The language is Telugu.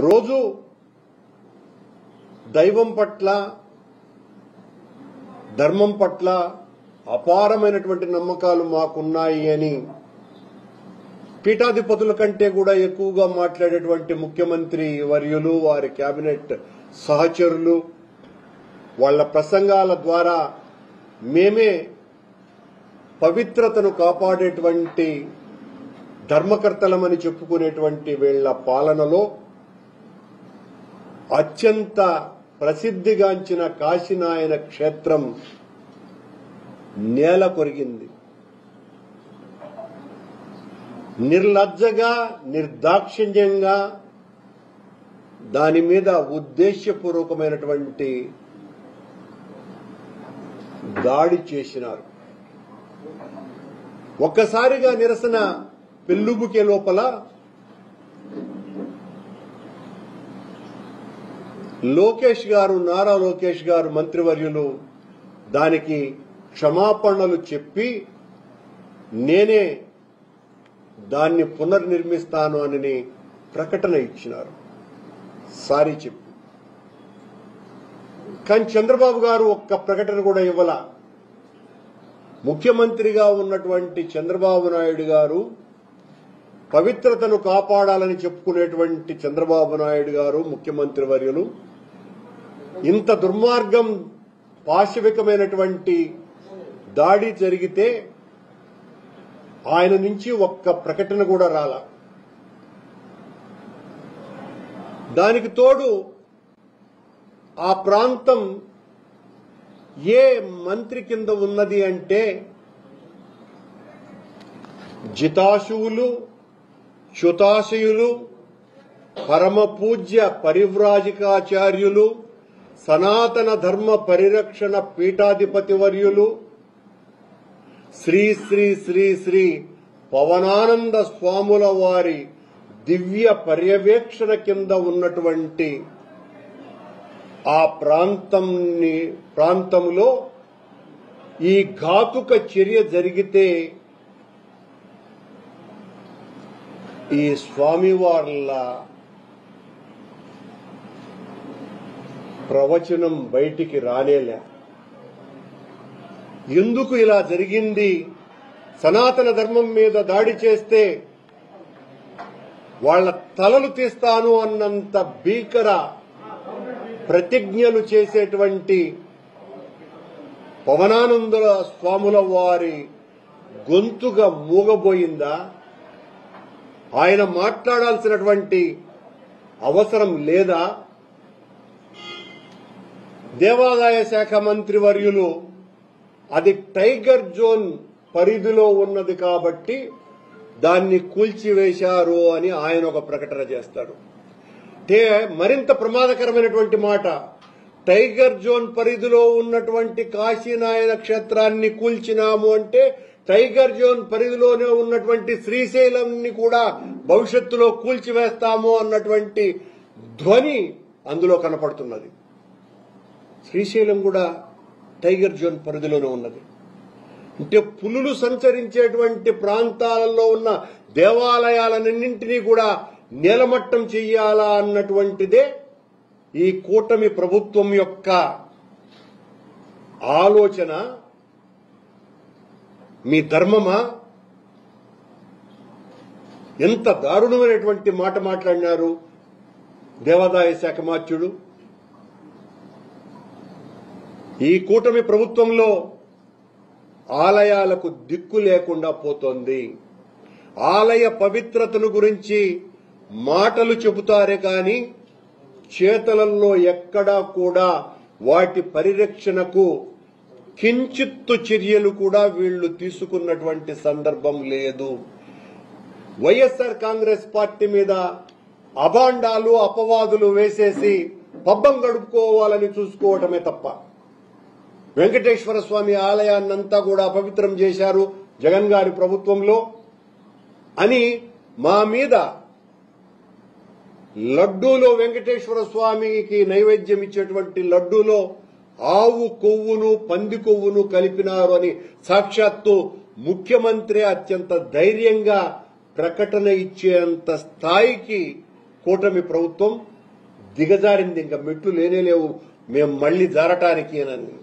రోజు దైవం పట్ల ధర్మం పట్ల అపారమైనటువంటి నమ్మకాలు మాకున్నాయి అని పీఠాధిపతుల కంటే కూడా ఎక్కువగా మాట్లాడేటువంటి ముఖ్యమంత్రి వర్యులు, వారి కేబినెట్ సహచరులు వాళ్ల ప్రసంగాల ద్వారా మేమే పవిత్రతను కాపాడేటువంటి ధర్మకర్తలమని చెప్పుకునేటువంటి వీళ్ల పాలనలో అత్యంత ప్రసిద్ధిగాంచిన కాశీనాయన క్షేత్రం నేల కొరిగింది. నిర్లజ్జగా, నిర్దాక్షిణ్యంగా దాని మీద ఉద్దేశ్యపూర్వకమైనటువంటి దాడి చేసినారు. ఒక్కసారిగా నిరసన పెల్లుబుకే లోపల లోకేష్ గారు, నారా లోకేష్ గారు మంత్రివర్యులు దానికి క్షమాపణలు చెప్పి నేనే దాన్ని పునర్నిర్మిస్తాను అని ప్రకటన ఇచ్చినారు, సారీ చెప్పి. కానీ చంద్రబాబు గారు ఒక్క ప్రకటన కూడా ఇవ్వాల. ముఖ్యమంత్రిగా ఉన్నటువంటి చంద్రబాబు నాయుడు గారు, పవిత్రతను కాపాడాలని చెప్పుకునేటువంటి చంద్రబాబు నాయుడు గారు ముఖ్యమంత్రి వర్యులు ఇంత దుర్మార్గం, పాశవికమైనటువంటి దాడి జరిగితే ఆయన నుంచి ఒక్క ప్రకటన కూడా రాల. దానికి తోడు ఆ ప్రాంతం ఏ మంత్రి కింద ఉన్నది అంటే జితాశువులు, చ్యుతాశయులు, పరమ పూజ్య పరివ్రాజకాచార్యులు, సనాతన ధర్మ పరిరక్షణ పీఠాధిపతి వర్యులు శ్రీ శ్రీ శ్రీ శ్రీ పవనానంద స్వాముల వారి దివ్య పర్యవేక్షణ కింద ఉన్నటువంటి ఆ ప్రాంతంలో ఈ ఘాతుక చర్య జరిగితే ఈ స్వామివార్ల ప్రవచనం బయటికి రానేలే. ఎందుకు ఇలా జరిగింది? సనాతన ధర్మం మీద దాడి చేస్తే వాళ్ల తలలు తీస్తాను అన్నంత భీకర ప్రతిజ్ఞలు చేసేటువంటి పవనానందుల స్వాముల వారి గొంతుగా మూగబోయిందా? ఆయన మాట్లాడాల్సినటువంటి అవసరం లేదా? దేవాదాయ శాఖ మంత్రి వర్యులు అది టైగర్ జోన్ పరిధిలో ఉన్నది కాబట్టి దాన్ని కూల్చివేశారు అని ఆయన ఒక ప్రకటన చేస్తాడు. మరింత ప్రమాదకరమైనటువంటి మాట, టైగర్ జోన్ పరిధిలో ఉన్నటువంటి కాశీనాయన క్షేత్రాన్ని కూల్చినాము అంటే టైగర్ జోన్ పరిధిలోనే ఉన్నటువంటి శ్రీశైలంని కూడా భవిష్యత్తులో కూల్చివేస్తాము అన్నటువంటి ధ్వని అందులో కనపడుతున్నది. శ్రీశైలం కూడా టైగర్ జోన్ పరిధిలోనే ఉన్నది. అంటే పులులు సంచరించేటువంటి ప్రాంతాలలో ఉన్న దేవాలయాలన్నింటినీ కూడా నేలమట్టం చెయ్యాలా అన్నటువంటిదే ఈ కూటమి ప్రభుత్వం యొక్క ఆలోచన. మీ ధర్మమా? ఎంత దారుణమైనటువంటి మాట మాట్లాడినారు దేవాదాయ శాఖ మాత్యుడు. ఈ కూటమి ప్రభుత్వంలో ఆలయాలకు దిక్కు లేకుండా పోతోంది. ఆలయ పవిత్రతను గురించి మాటలు చెబుతారే కాని చేతలలో ఎక్కడా కూడా వాటి పరిరక్షణకు కించిత్తు చర్యలు కూడా వీళ్లు తీసుకున్నటువంటి సందర్భం లేదు. వైఎస్ఆర్ కాంగ్రెస్ పార్టీ మీద అభాండాలు, అపవాదులు వేసేసి పబ్బం గడుపుకోవాలని చూసుకోవటమే తప్ప, వెంకటేశ్వర స్వామి ఆలయాన్నంతా కూడా అపవిత్రం చేశారు జగన్ గారి ప్రభుత్వంలో అని మా మీద లడ్డూలో, వెంకటేశ్వర స్వామికి నైవేద్యం ఇచ్చేటువంటి లడ్డూలో ఆవు కొవ్వును, పంది కొవ్వును కలిపినారు అని సాక్షాత్తు ముఖ్యమంత్రి అత్యంత ధైర్యంగా ప్రకటన ఇచ్చేంత స్థాయికి కూటమి ప్రభుత్వం దిగజారింది, ఇంకా మెట్లు లేనే లేవు మేము మళ్లీ జారటానికి అని.